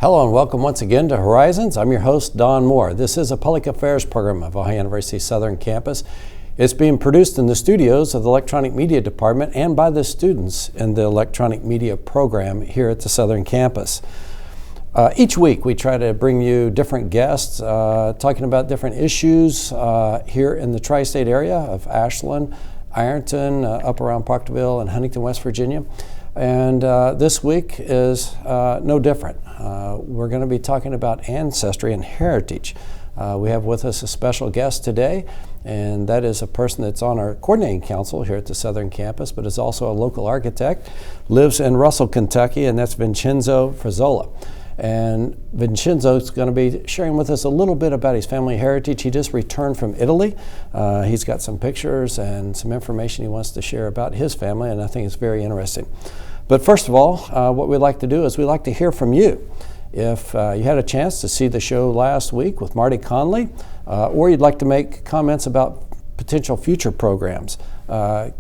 Hello and welcome once again to Horizons. I'm your host, Don Moore. This is a public affairs program of Ohio University Southern Campus. It's being produced in the studios of the Electronic Media Department and by the students in the Electronic Media program here at the Southern Campus. Each week we try to bring you different guests talking about different issues here in the tri-state area of Ashland, Ironton, up around Proctorville and Huntington, West Virginia. And this week is no different. We're going to be talking about ancestry and heritage. We have with us a special guest today, and that is a person that's on our coordinating council here at the Southern Campus, but is also a local architect, lives in Russell, Kentucky, and that's Vincenzo Fressola. And Vincenzo is going to be sharing with us a little bit about his family heritage. He just returned from Italy. He's got some pictures and some information he wants to share about his family, and I think it's very interesting. But first of all, what we'd like to do is we'd like to hear from you. If you had a chance to see the show last week with Marty Conley, or you'd like to make comments about potential future programs,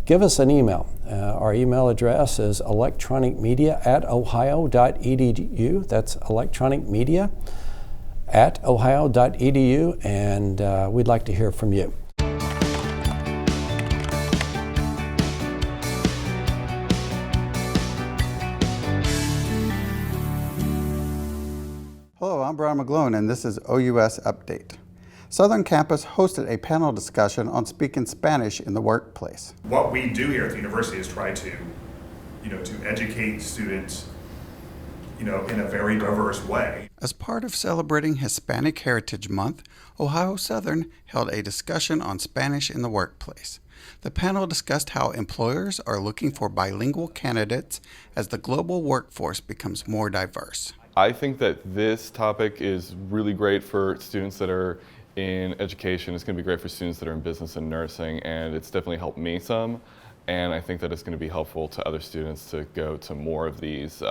give us an email. Our email address is electronicmedia@ohio.edu. That's electronicmedia@ohio.edu, and we'd like to hear from you. Hello, I'm Brian McGlone, and this is OUS Update. Southern Campus hosted a panel discussion on speaking Spanish in the workplace. What we do here at the university is try to, to educate students, in a very diverse way. As part of celebrating Hispanic Heritage Month, Ohio Southern held a discussion on Spanish in the workplace. The panel discussed how employers are looking for bilingual candidates as the global workforce becomes more diverse. I think that this topic is really great for students that are in education. It's going to be great for students that are in business and nursing, and it's definitely helped me some. And I think that it's going to be helpful to other students to go to more of these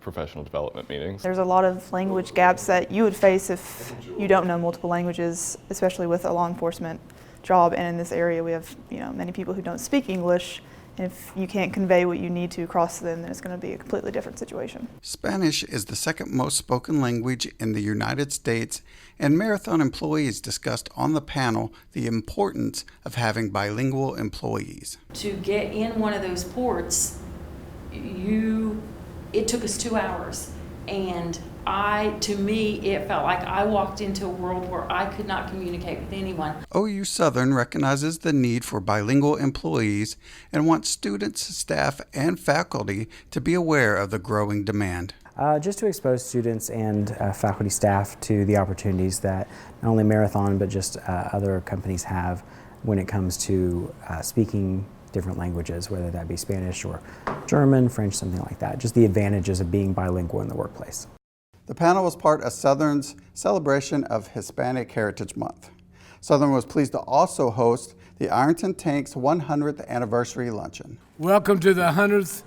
professional development meetings. There's a lot of language gaps that you would face if you don't know multiple languages, especially with a law enforcement job. And in this area, we have many people who don't speak English. If you can't convey what you need to across to them, then it's going to be a completely different situation. Spanish is the second most spoken language in the United States, and Marathon employees discussed on the panel the importance of having bilingual employees. To get in one of those ports, it took us 2 hours. And to me, it felt like I walked into a world where I could not communicate with anyone. OU Southern recognizes the need for bilingual employees and wants students, staff, and faculty to be aware of the growing demand. Just to expose students and faculty staff to the opportunities that not only Marathon but just other companies have when it comes to speaking different languages, whether that be Spanish or German, French, something like that. Just the advantages of being bilingual in the workplace. The panel was part of Southern's celebration of Hispanic Heritage Month. Southern was pleased to also host the Ironton Tanks 100th Anniversary Luncheon. Welcome to the 100th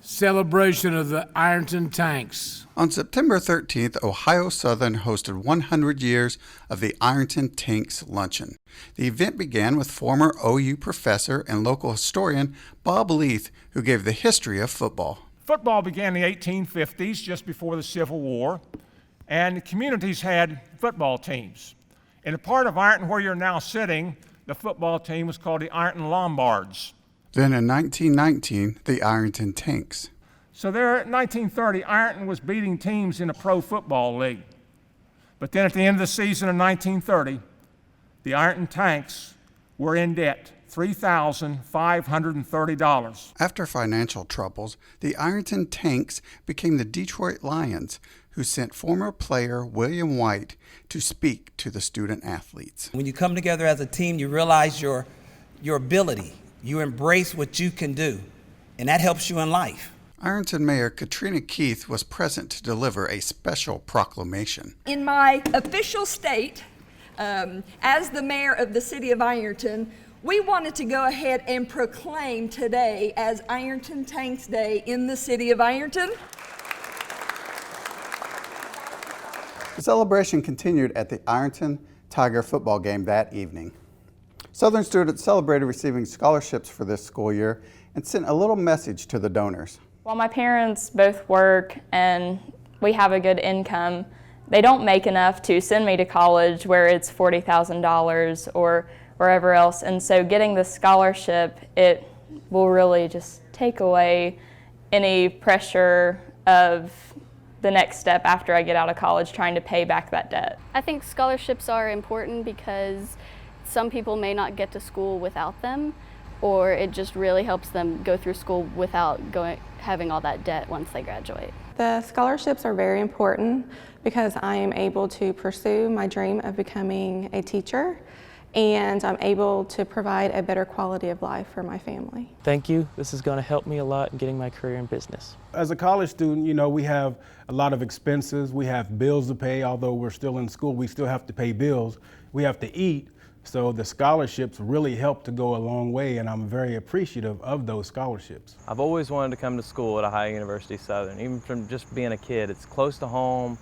celebration of the Ironton Tanks. On September 13th, Ohio Southern hosted 100 years of the Ironton Tanks Luncheon. The event began with former OU professor and local historian Bob Leith, who gave the history of football. Football began in the 1850s, just before the Civil War, and communities had football teams. In a part of Ironton where you're now sitting, the football team was called the Ironton Lombards. Then in 1919, the Ironton Tanks. So there, in 1930, Ironton was beating teams in a pro football league. But then at the end of the season of 1930, the Ironton Tanks were in debt. $3,530. After financial troubles, the Ironton Tanks became the Detroit Lions, who sent former player William White to speak to the student athletes. When you come together as a team, you realize your ability. You embrace what you can do, and that helps you in life. Ironton Mayor Katrina Keith was present to deliver a special proclamation. In my official state, as the mayor of the city of Ironton, we wanted to go ahead and proclaim today as Ironton Tanks Day in the city of Ironton. The celebration continued at the Ironton Tiger football game that evening. Southern students celebrated receiving scholarships for this school year and sent a little message to the donors. While my parents both work and we have a good income, they don't make enough to send me to college where it's $40,000 or wherever else. And so getting the scholarship, it will really just take away any pressure of the next step after I get out of college, trying to pay back that debt. I think scholarships are important because some people may not get to school without them, or it just really helps them go through school without having all that debt once they graduate. The scholarships are very important because I am able to pursue my dream of becoming a teacher, and I'm able to provide a better quality of life for my family. Thank you. This is going to help me a lot in getting my career in business. As a college student, you know, we have a lot of expenses. We have bills to pay. Although we're still in school, we still have to pay bills. We have to eat. So the scholarships really help to go a long way, and I'm very appreciative of those scholarships. I've always wanted to come to school at Ohio University Southern, even from just being a kid. It's close to home.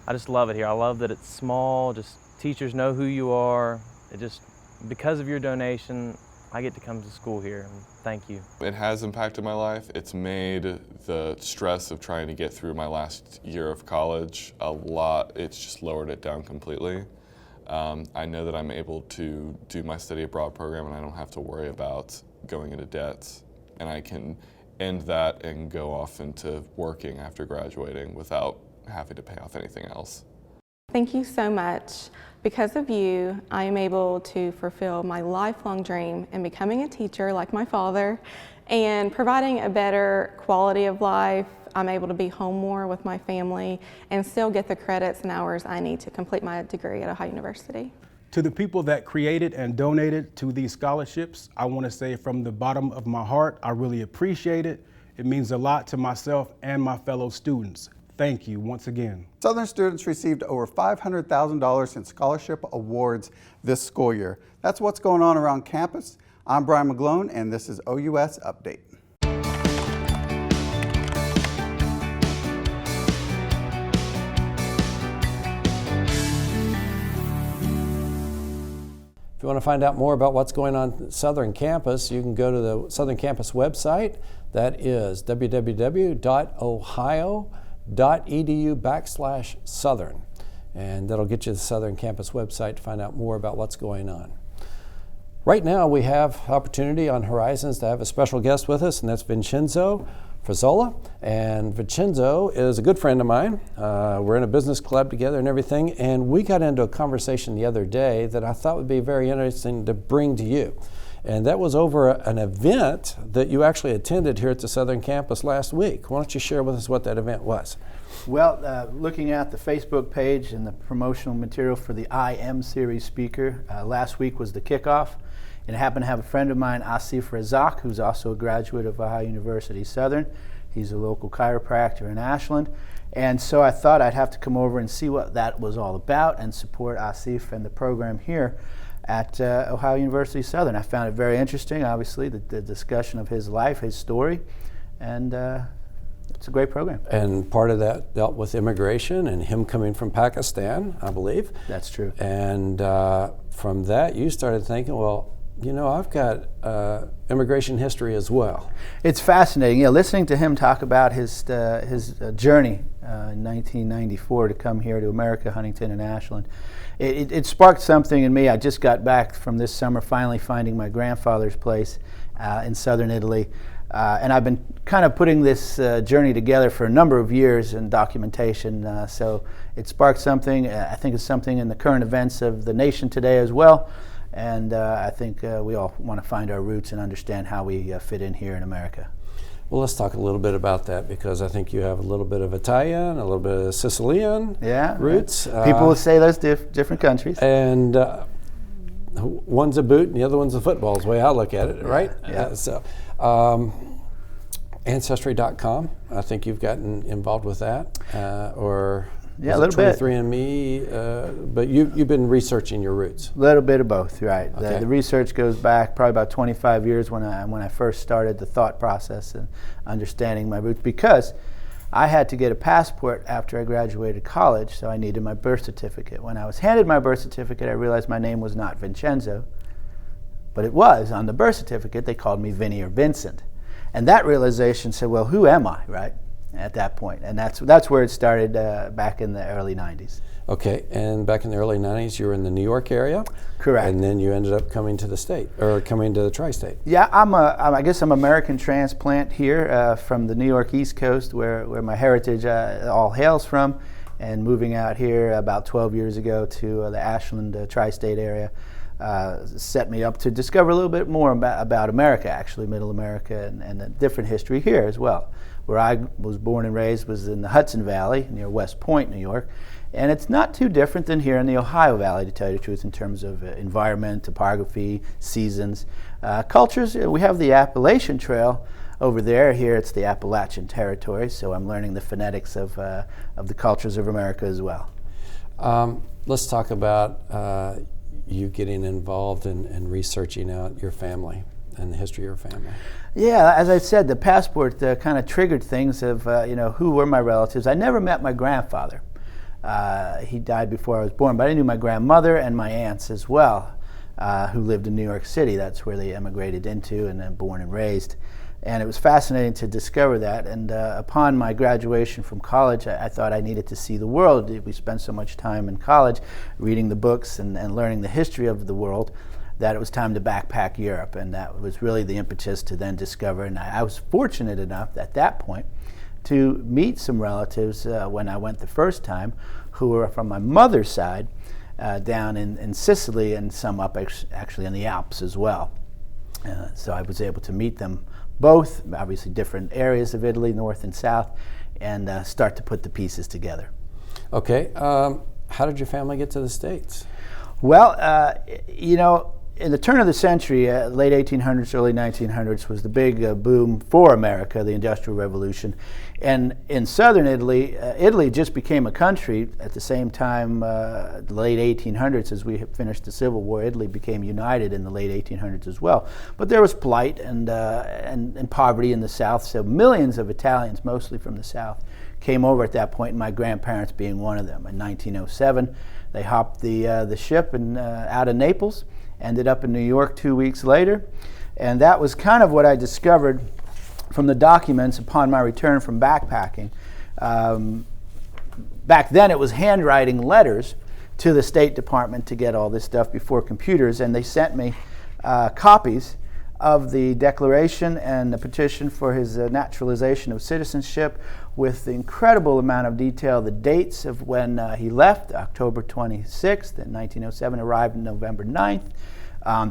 I just love it here. I love that it's small, just teachers know who you are. It just, because of your donation, I get to come to school here, and thank you. It has impacted my life. It's made the stress of trying to get through my last year of college a lot. It's just lowered it down completely. I know that I'm able to do my study abroad program, and I don't have to worry about going into debt, and I can end that and go off into working after graduating without having to pay off anything else. Thank you so much. Because of you, I am able to fulfill my lifelong dream in becoming a teacher like my father and providing a better quality of life. I'm able to be home more with my family and still get the credits and hours I need to complete my degree at Ohio University. To the people that created and donated to these scholarships, I want to say from the bottom of my heart, I really appreciate it. It means a lot to myself and my fellow students. Thank you once again. Southern students received over $500,000 in scholarship awards this school year. That's what's going on around campus. I'm Brian McGlone, and this is OUS Update. If you want to find out more about what's going on at Southern Campus, you can go to the Southern Campus website. That is www.ohio.edu/Southern. And that'll get you to the Southern Campus website to find out more about what's going on. Right now we have opportunity on Horizons to have a special guest with us, and that's Vincenzo Fressola. And Vincenzo is a good friend of mine. We're in a business club together and everything, and we got into a conversation the other day that I thought would be very interesting to bring to you. And that was over an event that you actually attended here at the Southern Campus last week. Why don't you share with us what that event was? Well, looking at the Facebook page and the promotional material for the I Am Series speaker, last week was the kickoff. And I happen to have a friend of mine, Asif Razak, who's also a graduate of Ohio University Southern. He's a local chiropractor in Ashland. And so I thought I'd have to come over and see what that was all about and support Asif and the program here at Ohio University Southern. I found it very interesting, obviously, the discussion of his life, his story, and it's a great program. And part of that dealt with immigration and him coming from Pakistan, I believe. That's true. And from that, you started thinking, well, you know, I've got immigration history as well. It's fascinating. You know, listening to him talk about his journey in 1994 to come here to America, Huntington and Ashland. It sparked something in me. I just got back from this summer finally finding my grandfather's place in southern Italy. And I've been kind of putting this journey together for a number of years in documentation. So it sparked something. I think it's something in the current events of the nation today as well. And I think we all want to find our roots and understand how we fit in here in America. Well, let's talk a little bit about that, because I think you have a little bit of Italian, a little bit of Sicilian roots. People will say those different countries. And one's a boot and the other one's a football is the way I look at it, right? Yeah. Ancestry.com, I think you've gotten involved with that, or yeah, a little bit. 23andMe, but you've been researching your roots. A little bit of both, right? Okay. The research goes back probably about 25 years when I first started the thought process and understanding my roots, because I had to get a passport after I graduated college, so I needed my birth certificate. When I was handed my birth certificate, I realized my name was not Vincenzo, but it was. On the birth certificate, they called me Vinny or Vincent. And that realization said, well, who am I, right? at that point, and that's where it started back in the early 90s. Okay, and back in the early 90s, you were in the New York area? Correct. And then you ended up coming to the state, or coming to the tri-state. Yeah, I guess I'm American transplant here from the New York East Coast, where my heritage all hails from, and moving out here about 12 years ago to the Ashland tri-state area set me up to discover a little bit more about America, actually, Middle America, and a different history here as well. Where I was born and raised was in the Hudson Valley, near West Point, New York. And it's not too different than here in the Ohio Valley, to tell you the truth, in terms of environment, topography, seasons. Cultures, we have the Appalachian Trail over there. Here it's the Appalachian Territory, so I'm learning the phonetics of the cultures of America as well. Let's talk about you getting involved in researching out your family and the history of your family. Yeah, as I said, the passport kind of triggered things of, who were my relatives. I never met my grandfather. He died before I was born, but I knew my grandmother and my aunts as well, who lived in New York City. That's where they emigrated into and then born and raised. And it was fascinating to discover that. And upon my graduation from college, I thought I needed to see the world. We spent so much time in college reading the books and learning the history of the world that it was time to backpack Europe. And that was really the impetus to then discover. And I was fortunate enough at that point to meet some relatives when I went the first time who were from my mother's side down in Sicily, and some up actually in the Alps as well. So I was able to meet them both, obviously different areas of Italy, north and south, and start to put the pieces together. Okay, how did your family get to the States? Well, in the turn of the century, late 1800s, early 1900s, was the big boom for America, the Industrial Revolution. And in southern Italy, Italy just became a country at the same time, the late 1800s, as we finished the Civil War. Italy became united in the late 1800s as well. But there was plight and poverty in the South, so millions of Italians, mostly from the South, came over at that point, and my grandparents being one of them. In 1907, they hopped the ship and out of Naples, ended up in New York 2 weeks later, and that was kind of what I discovered from the documents upon my return from backpacking. Back then it was handwriting letters to the State Department to get all this stuff before computers, and they sent me copies of the Declaration and the petition for his naturalization of citizenship, with the incredible amount of detail, the dates of when he left, October 26th in 1907, arrived November 9th.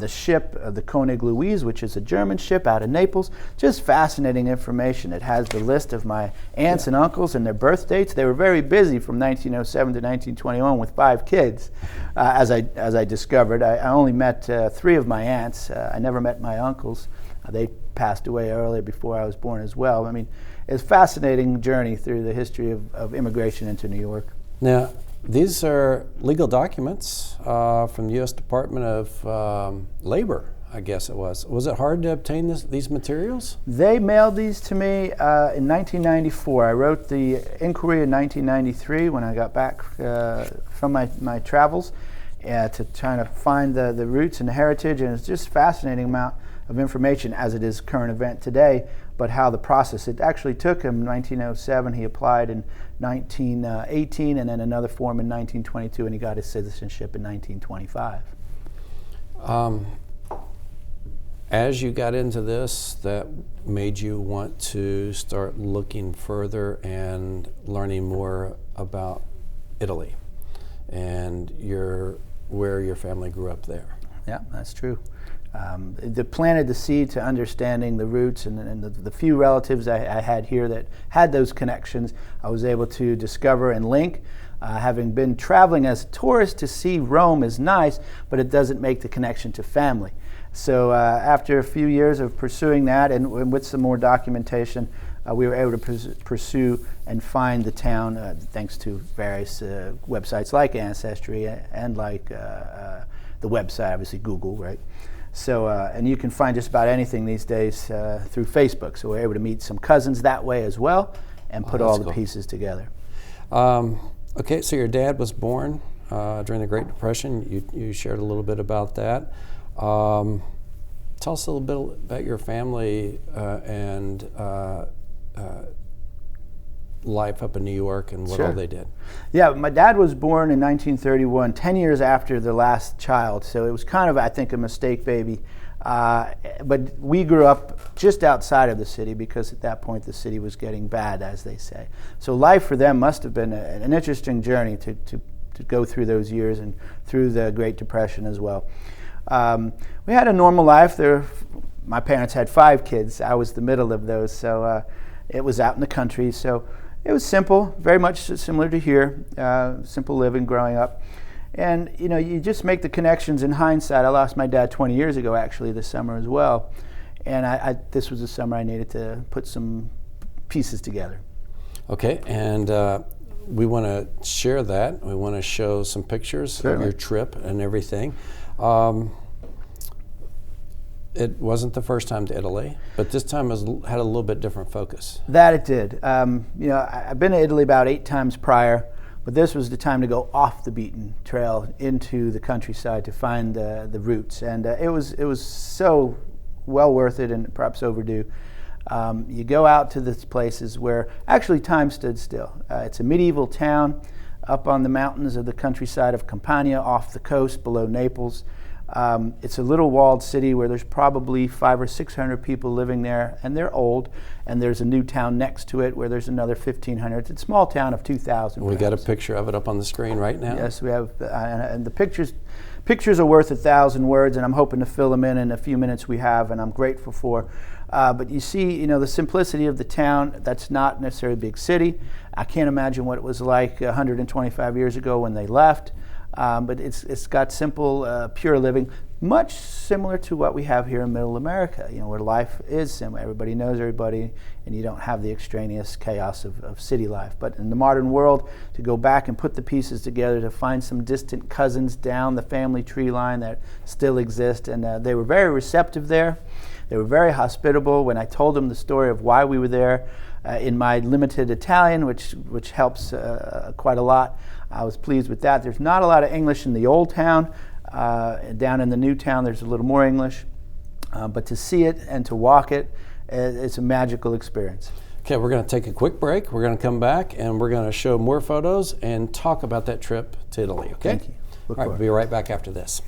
The ship, the König Louise, which is a German ship out of Naples. Just fascinating information. It has the list of my aunts and uncles and their birth dates. They were very busy from 1907 to 1921 with 5 kids, as I discovered. I only met 3 of my aunts. I never met my uncles. They passed away earlier before I was born as well. I mean, it's a fascinating journey through the history of immigration into New York. Now, these are legal documents from the U.S. Department of Labor, I guess it was. Was it hard to obtain these materials? They mailed these to me in 1994. I wrote the inquiry in 1993 when I got back from my travels to try to find the roots and the heritage, and it's just a fascinating amount of information as it is current event today, but how the process, it actually took him 1907, he applied in 1918, and then another form in 1922, and he got his citizenship in 1925. As you got into this, that made you want to start looking further and learning more about Italy and where your family grew up there. Yeah, that's true. It planted the seed to understanding the roots, and the few relatives I had here that had those connections, I was able to discover and link. Having been traveling as a tourist to see Rome is nice, but it doesn't make the connection to family. So after a few years of pursuing that, and with some more documentation, we were able to pursue and find the town thanks to various websites like Ancestry and like the website, obviously Google, right? So, and you can find just about anything these days through Facebook. So we're able to meet some cousins that way as well and put all the pieces together. Okay, so your dad was born during the Great Depression. You shared a little bit about that. Tell us a little bit about your family and life up in New York and what all they did. Yeah, my dad was born in 1931, 10 years after the last child, so it was kind of, I think, a mistake baby. But we grew up just outside of the city because at that point the city was getting bad, as they say. So life for them must have been an interesting journey to go through those years and through the Great Depression as well. We had a normal life. My parents had 5 kids. I was the middle of those, so it was out in the country. So it was simple, very much similar to here, simple living growing up. And you just make the connections in hindsight. I lost my dad 20 years ago, actually, this summer as well. And this was the summer I needed to put some pieces together. Okay, and we want to share that. We want to show some pictures of your trip and everything. It wasn't the first time to Italy, but this time had a little bit different focus. That it did. I've been to Italy about 8 times prior. But this was the time to go off the beaten trail into the countryside to find the roots, and it was so well worth it and perhaps overdue. You go out to these places where actually time stood still. It's a medieval town up on the mountains of the countryside of Campania, off the coast below Naples. It's a little walled city where there's probably 500 or 600 people living there, and they're old. And there's a new town next to it where there's another 1,500. It's a small town of 2,000. We got a picture of it up on the screen right now. Yes, we have, and the pictures are worth 1,000 words, and I'm hoping to fill them in a few minutes we have, and I'm grateful for. But you see, the simplicity of the town. That's not necessarily a big city. I can't imagine what it was like 125 years ago when they left. But it's got simple, pure living, much similar to what we have here in Middle America, where life is similar. Everybody knows everybody, and you don't have the extraneous chaos of city life. But in the modern world, to go back and put the pieces together, to find some distant cousins down the family tree line that still exist, and they were very receptive there. They were very hospitable. When I told them the story of why we were there, in my limited Italian, which helps quite a lot, I was pleased with that. There's not a lot of English in the old town. Down in the new town, there's a little more English. But to see it and to walk it, it's a magical experience. Okay, we're going to take a quick break. We're going to come back and we're going to show more photos and talk about that trip to Italy. Okay? Thank you. All right, we'll be right back after this.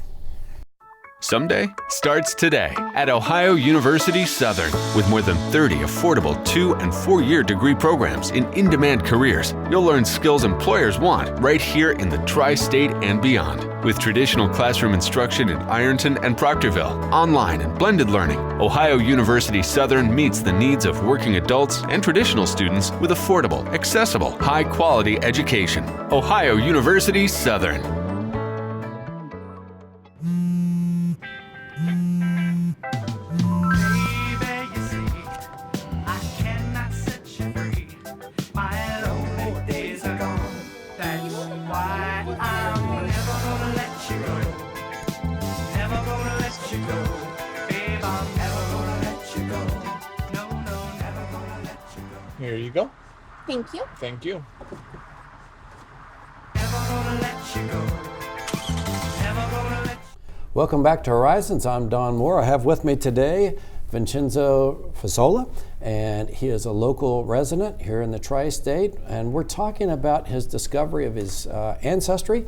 Someday starts today at Ohio University Southern. With more than 30 affordable 2- and 4-year degree programs in-demand careers, you'll learn skills employers want right here in the tri-state and beyond. With traditional classroom instruction in Ironton and Proctorville, online and blended learning, Ohio University Southern meets the needs of working adults and traditional students with affordable, accessible, high-quality education. Ohio University Southern. Here you go. Thank you. Thank you. Welcome back to Horizons. I'm Don Moore. I have with me today Vincenzo Fressola, and he is a local resident here in the tri-state, and we're talking about his discovery of his ancestry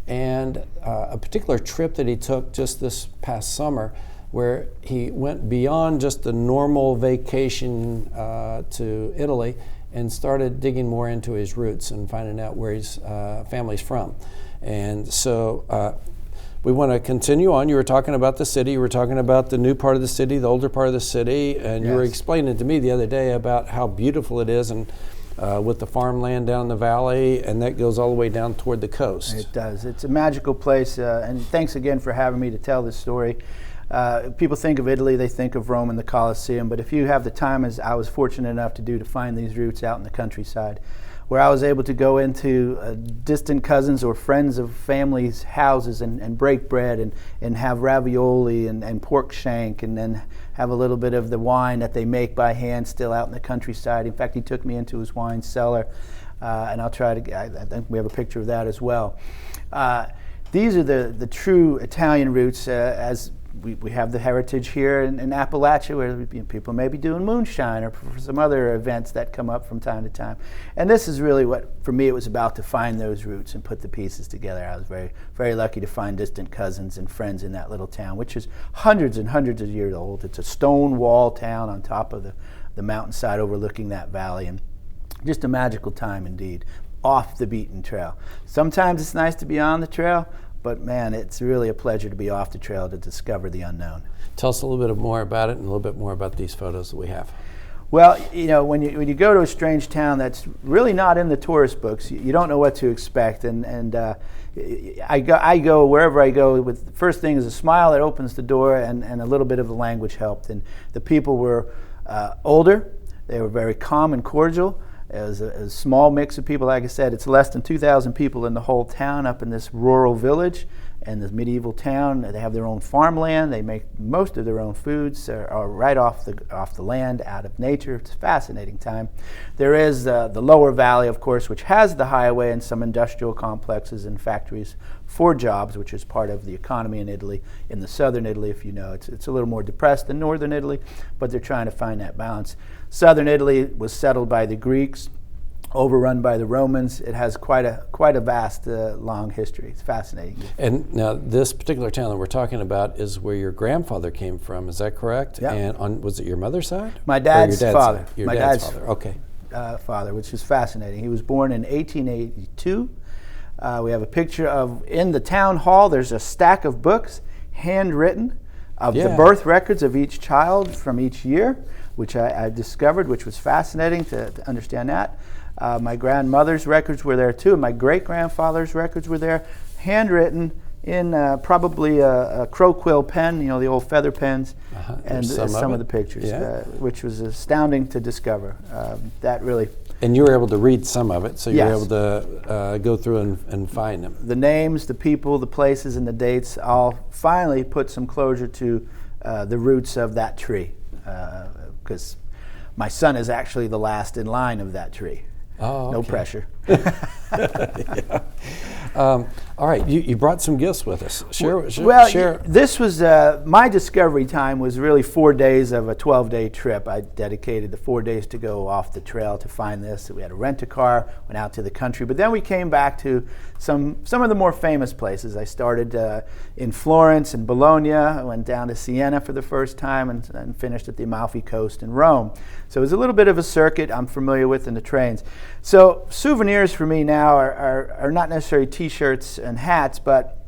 and a particular trip that he took just this past summer where he went beyond just the normal vacation to Italy and started digging more into his roots and finding out where his family's from. And so we want to continue on. You were talking about the city, you were talking about the new part of the city, the older part of the city, and you were explaining to me the other day about how beautiful it is, and with the farmland down the valley, and that goes all the way down toward the coast. It does. It's a magical place, and thanks again for having me to tell this story. People think of Italy, they think of Rome and the Colosseum, but if you have the time, as I was fortunate enough to do, to find these roots out in the countryside, where I was able to go into distant cousins or friends of families' houses and break bread and have ravioli and pork shank, and then have a little bit of the wine that they make by hand still out in the countryside. In fact, he took me into his wine cellar, and I'll try to, I think we have a picture of that as well. These are the true Italian roots, as we have the heritage here in Appalachia where people may be doing moonshine or some other events that come up from time to time. And this is really what, for me, it was about, to find those roots and put the pieces together. I was very, very lucky to find distant cousins and friends in that little town, which is hundreds and hundreds of years old. It's a stone wall town on top of the mountainside overlooking that valley, and just a magical time indeed, off the beaten trail. Sometimes it's nice to be on the trail, but man, it's really a pleasure to be off the trail to discover the unknown. Tell us a little bit more about it and a little bit more about these photos that we have. Well, when you go to a strange town that's really not in the tourist books, you don't know what to expect. And I go wherever I go with, the first thing is a smile that opens the door, and a little bit of the language helped. And the people were older, they were very calm and cordial. It was a small mix of people. Like I said, it's less than 2,000 people in the whole town up in this rural village and this medieval town. They have their own farmland. They make most of their own foods are right off the land, out of nature. It's a fascinating time. There is the lower valley, of course, which has the highway and some industrial complexes and factories for jobs, which is part of the economy in Italy. In the southern Italy, if you know, it's a little more depressed than northern Italy, but they're trying to find that balance. Southern Italy was settled by the Greeks, overrun by the Romans. It has quite a vast, long history. It's fascinating. And now this particular town that we're talking about is where your grandfather came from. Is that correct? Yeah. And was it your mother's side? My dad's father. Your My dad's dad's father. Okay. Father, which is fascinating. He was born in 1882. We have a picture of, in the town hall, there's a stack of books, handwritten, of the birth records of each child from each year, which I discovered, which was fascinating to understand that. My grandmother's records were there too, and my great-grandfather's records were there, handwritten in probably a crow quill pen, the old feather pens, and some of the pictures, which was astounding to discover. That really... And you were able to read some of it, so you were able to go through and find them. The names, the people, the places, and the dates all finally put some closure to the roots of that tree, because my son is actually the last in line of that tree. Oh, okay. No pressure. All right, you brought some gifts with us. Share. This was my discovery time was really 4 days of a 12-day trip. I dedicated the 4 days to go off the trail to find this. We had to rent a car, went out to the country, but then we came back to some of the more famous places. I started in Florence and Bologna. I went down to Siena for the first time and finished at the Amalfi Coast in Rome. So it was a little bit of a circuit I'm familiar with in the trains. So souvenirs for me now are not necessarily T-shirts and hats, but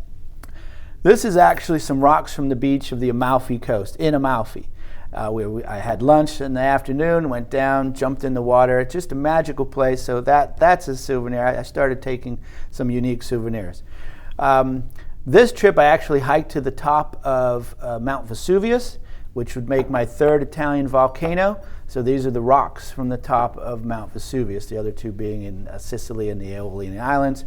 this is actually some rocks from the beach of the Amalfi Coast, in Amalfi. I had lunch in the afternoon, went down, jumped in the water. It's just a magical place, so that's a souvenir. I started taking some unique souvenirs. This trip I actually hiked to the top of Mount Vesuvius, which would make my third Italian volcano. So these are the rocks from the top of Mount Vesuvius, the other two being in Sicily and the Aeolian Islands.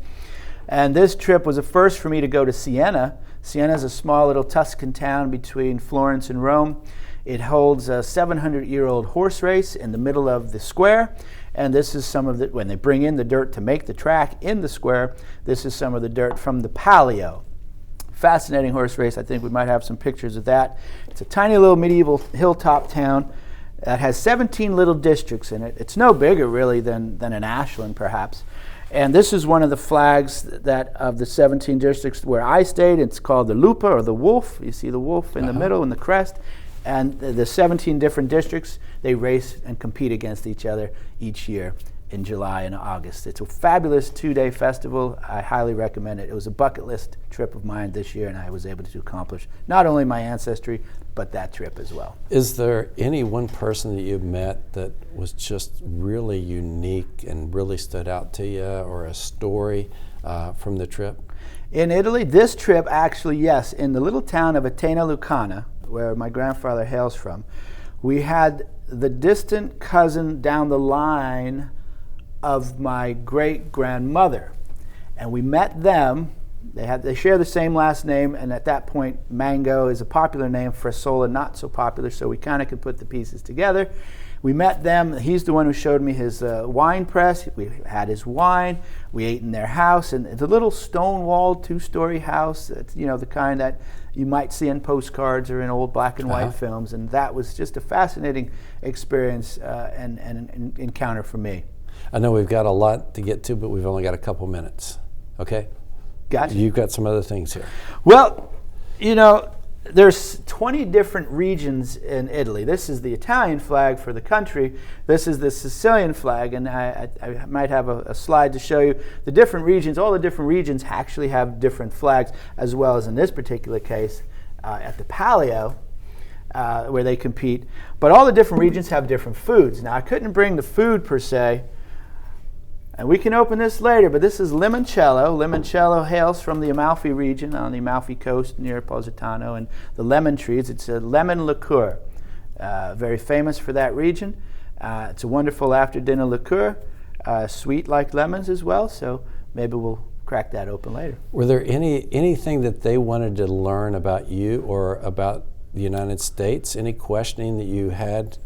And this trip was a first for me to go to Siena. Siena is a small little Tuscan town between Florence and Rome. It holds a 700-year-old horse race in the middle of the square. And this is some of the, when they bring in the dirt to make the track in the square, this is some of the dirt from the Palio. Fascinating horse race. I think we might have some pictures of that. It's a tiny little medieval hilltop town that has 17 little districts in it. It's no bigger really than an Ashland perhaps. And this is one of the flags that of the 17 districts where I stayed. It's called the Lupa, or the wolf. You see the wolf in the middle and the crest. And the 17 different districts, they race and compete against each other each year in July and August. It's a fabulous 2-day festival. I highly recommend it. It was a bucket list trip of mine this year, and I was able to accomplish not only my ancestry, but that trip as well. Is there any one person that you met that was just really unique and really stood out to you, or a story from the trip? In Italy, this trip actually, yes, in the little town of Atena Lucana, where my grandfather hails from, we had the distant cousin down the line of my great-grandmother. And we met them They share the same last name, and at that point, Mango is a popular name, Fressola not so popular, so we kind of could put the pieces together. We met them. He's the one who showed me his wine press. We had his wine. We ate in their house, and it's a little stone-walled, 2-story house. It's, you know, the kind that you might see in postcards or in old black and white films, and that was just a fascinating experience and an encounter for me. I know we've got a lot to get to, but we've only got a couple minutes. Okay? Gotcha. You've got some other things here. Well, you know, there's 20 different regions in Italy. This is the Italian flag for the country. This is the Sicilian flag, and I might have a slide to show you the different regions. All the different regions actually have different flags, as well as in this particular case at the Palio, where they compete. But all the different regions have different foods. Now, I couldn't bring the food per se, and we can open this later, but this is limoncello. Limoncello hails from the Amalfi region on the Amalfi coast near Positano, and the lemon trees. It's a lemon liqueur, very famous for that region. It's a wonderful after-dinner liqueur, sweet like lemons as well, so maybe we'll crack that open later. Were there anything that they wanted to learn about you or about the United States? Any questioning that you had?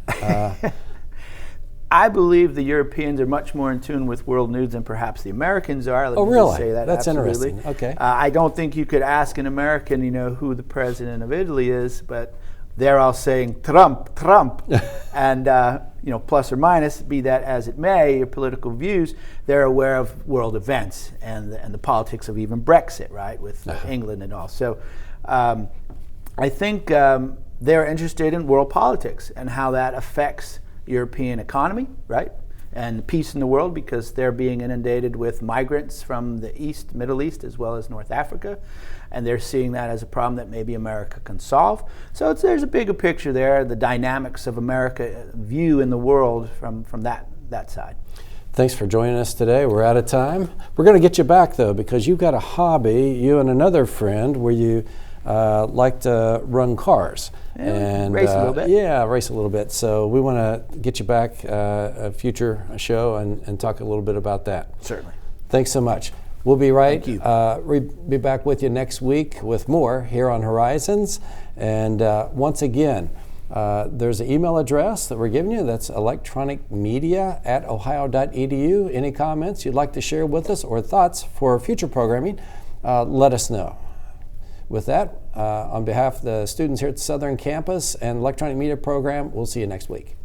I believe the Europeans are much more in tune with world news than perhaps the Americans are. Let me just say that. That's absolutely interesting. Okay. I don't think you could ask an American, you know, who the president of Italy is, but they're all saying Trump, Trump, and you know, plus or minus, be that as it may, your political views, they're aware of world events and the politics of even Brexit, right, with England and all. So I think they're interested in world politics and how that affects European economy, right, and peace in the world, because they're being inundated with migrants from the East, Middle East, as well as North Africa, and they're seeing that as a problem that maybe America can solve. So there's a bigger picture there, the dynamics of America view in the world from that side. Thanks for joining us today. We're out of time. We're going to get you back, though, because you've got a hobby, you and another friend, where you like to run cars. And race a little bit. Yeah, race a little bit. So we want to get you back a future show and talk a little bit about that. Certainly. Thanks so much. We'll be right. Thank you. We'll be back with you next week with more here on Horizons. And once again, there's an email address that we're giving you. That's electronicmedia@ohio.edu. Any comments you'd like to share with us or thoughts for future programming, let us know. With that, on behalf of the students here at the Southern Campus and Electronic Media Program, we'll see you next week.